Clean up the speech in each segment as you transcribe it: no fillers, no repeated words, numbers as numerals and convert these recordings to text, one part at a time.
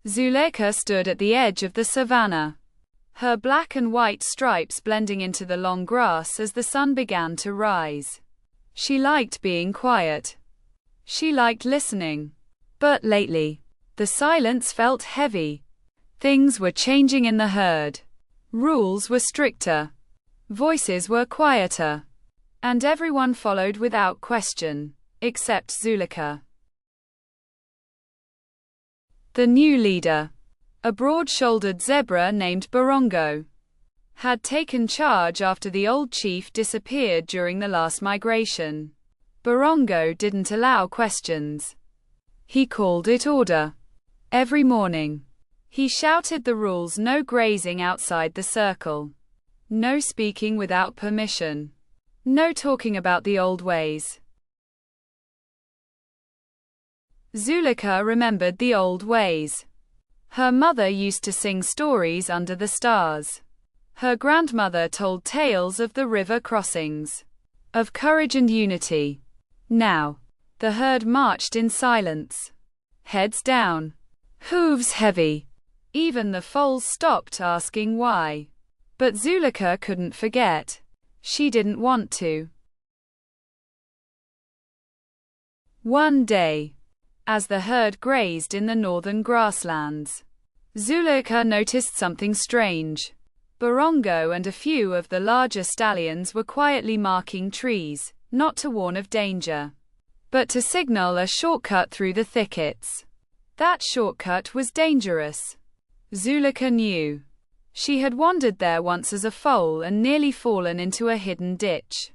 Zuleka stood at the edge of the savannah, her black and white stripes blending into the long grass as the sun began to rise. She liked being quiet. She liked listening. But lately, the silence felt heavy. Things were changing in the herd. Rules were stricter. Voices were quieter. And everyone followed without question, except Zuleka. The new leader, a broad-shouldered zebra named Borongo, had taken charge after the old chief disappeared during the last migration. Borongo didn't allow questions. He called it order. Every morning, he shouted the rules: no grazing outside the circle, no speaking without permission, no talking about the old ways. Zuleka remembered the old ways. Her mother used to sing stories under the stars. Her grandmother told tales of the river crossings, of courage and unity. Now, the herd marched in silence, heads down, hooves heavy. Even the foals stopped asking why. But Zuleka couldn't forget. She didn't want to. One day, as the herd grazed in the northern grasslands, Zuleka noticed something strange. Borongo and a few of the larger stallions were quietly marking trees, not to warn of danger, but to signal a shortcut through the thickets. That shortcut was dangerous. Zuleka knew. She had wandered there once as a foal and nearly fallen into a hidden ditch.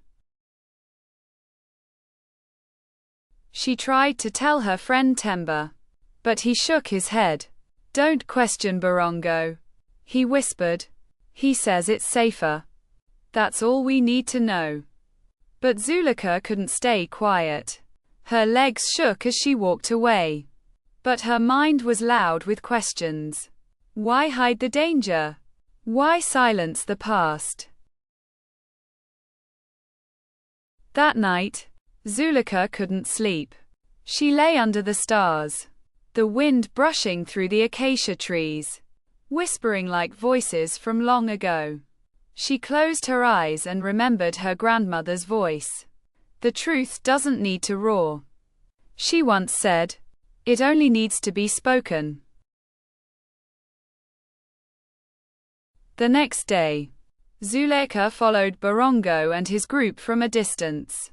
She tried to tell her friend Temba, but he shook his head. "Don't question Borongo," he whispered. "He says it's safer. That's all we need to know." But Zuleka couldn't stay quiet. Her legs shook as she walked away. But her mind was loud with questions. Why hide the danger? Why silence the past? That night, Zuleka couldn't sleep. She lay under the stars, the wind brushing through the acacia trees, whispering like voices from long ago. She closed her eyes and remembered her grandmother's voice. "The truth doesn't need to roar," she once said. "It only needs to be spoken." The next day, Zuleka followed Borongo and his group from a distance.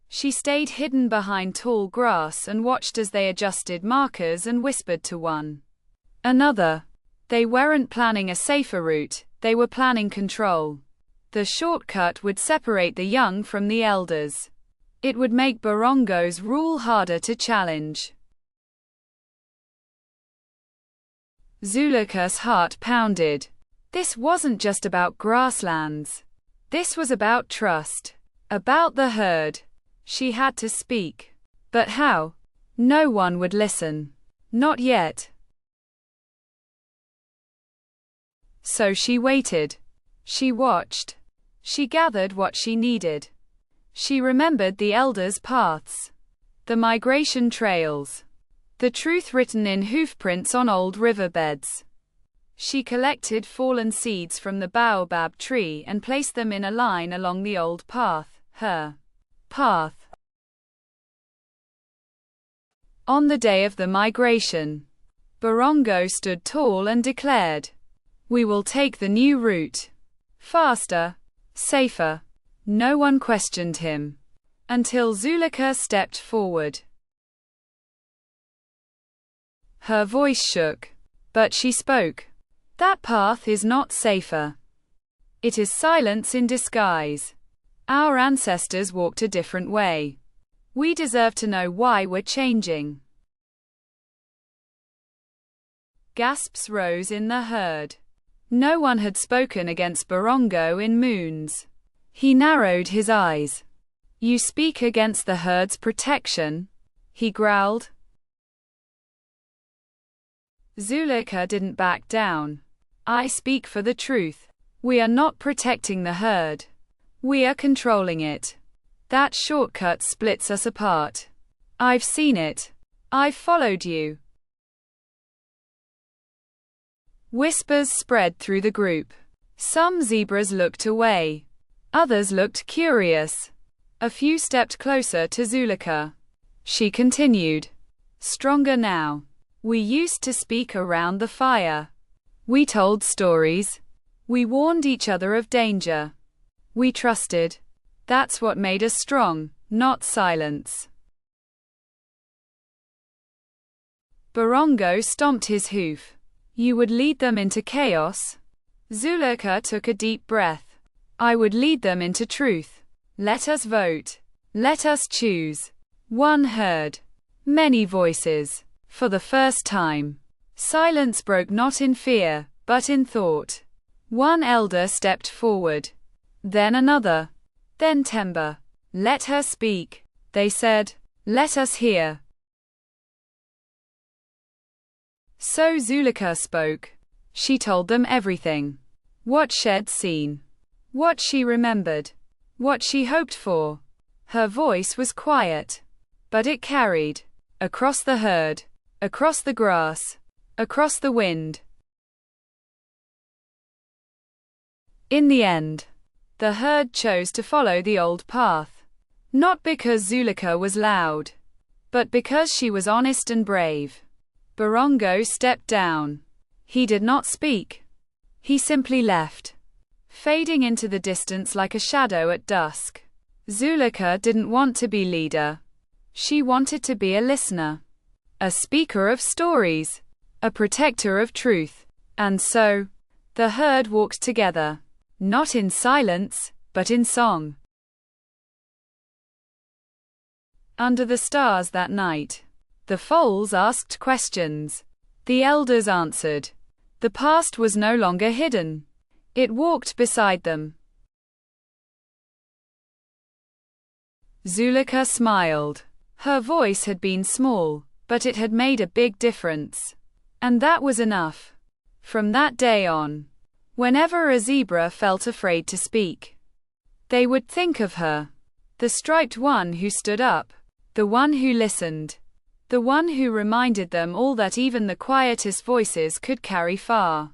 She stayed hidden behind tall grass and watched as they adjusted markers and whispered to one another. They weren't planning a safer route, they were planning control. The shortcut would separate the young from the elders. It would make Borongo's rule harder to challenge. Zuleka's heart pounded. This wasn't just about grasslands. This was about trust. About the herd. She had to speak. But how? No one would listen. Not yet. So she waited. She watched. She gathered what she needed. She remembered the elders' paths, the migration trails, the truth written in hoofprints on old riverbeds. She collected fallen seeds from the baobab tree and placed them in a line along the old path, her path. On the day of the migration, Borongo stood tall and declared, "We will take the new route. Faster, safer." No one questioned him, until Zuleka stepped forward. Her voice shook, but she spoke. "That path is not safer. It is silence in disguise. Our ancestors walked a different way. We deserve to know why we're changing." Gasps rose in the herd. No one had spoken against Borongo in moons. He narrowed his eyes. "You speak against the herd's protection?" he growled. Zuleka didn't back down. "I speak for the truth. We are not protecting the herd. We are controlling it. That shortcut splits us apart. I've seen it. I've followed you." Whispers spread through the group. Some zebras looked away. Others looked curious. A few stepped closer to Zuleka. She continued. Stronger now. We used to speak around the fire. We told stories. We warned each other of danger. We trusted. That's what made us strong, not silence. Borongo stomped his hoof. You would lead them into chaos? Zuleka took a deep breath. I would lead them into truth. Let us vote. Let us choose. One heard. Many voices. For the first time. Silence broke not in fear, but in thought. One elder stepped forward. Then another. Then Temba. Let her speak. They said. Let us hear. So Zuleka spoke. She told them everything. What she'd seen. What she remembered. What she hoped for. Her voice was quiet. But it carried. Across the herd. Across the grass. Across the wind. In the end, the herd chose to follow the old path. Not because Zuleka was loud, but because she was honest and brave. Borongo stepped down. He did not speak. He simply left, fading into the distance like a shadow at dusk. Zuleka didn't want to be leader. She wanted to be a listener, a speaker of stories, a protector of truth. And so, the herd walked together, not in silence, but in song. Under the stars that night, the foals asked questions. The elders answered. The past was no longer hidden. It walked beside them. Zuleka smiled. Her voice had been small, but it had made a big difference. And that was enough. From that day on, whenever a zebra felt afraid to speak, they would think of her. The striped one who stood up, the one who listened, the one who reminded them all that even the quietest voices could carry far.